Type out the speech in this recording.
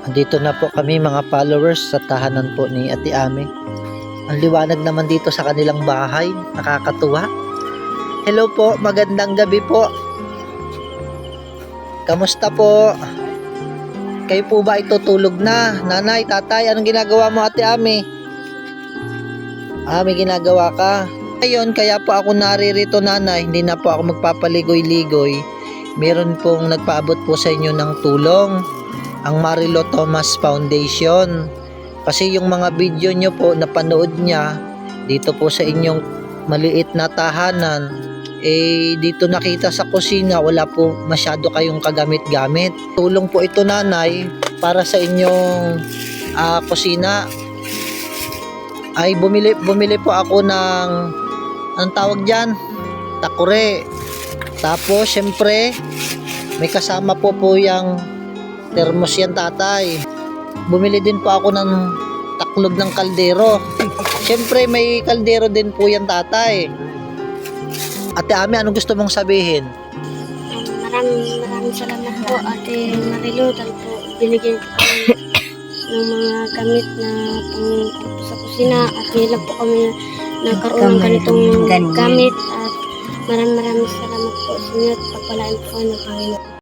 Andito na po kami mga followers sa tahanan po ni Ate Ami. Ang liwanag naman dito sa kanilang bahay, nakakatuwa. Hello po, magandang gabi po. Kamusta po? Kayo po ba itutulog na? Nanay, tatay, anong ginagawa mo Ate Ami? May ginagawa ka. Ngayon, kaya po ako naririto nanay, hindi na po ako magpapaligoy-ligoy. Meron pong nagpaabot po sa inyo ng tulong, ang Marilo Thomas Foundation. Kasi yung mga video nyo po, napanood niya, dito po sa inyong maliit na tahanan, dito nakita sa kusina, wala po masyado kayong kagamit-gamit. Tulong po ito nanay, para sa inyong kusina. Ay bumili po ako ng anong tawag dyan? Takure. Tapos syempre may kasama po yung thermos yan tatay. Bumili din po ako ng taklob ng kaldero. Syempre may kaldero din po yan tatay. Ate Ami, anong gusto mong sabihin? Maraming salamat po Ate Marilo dahil po binigyan ko kami ng mga gamit na pang sa kusina at ngayon po kami nagkaroon ng ganitong gamit at maraming salamat po sa inyo at pagpalaan po ng Panginoon.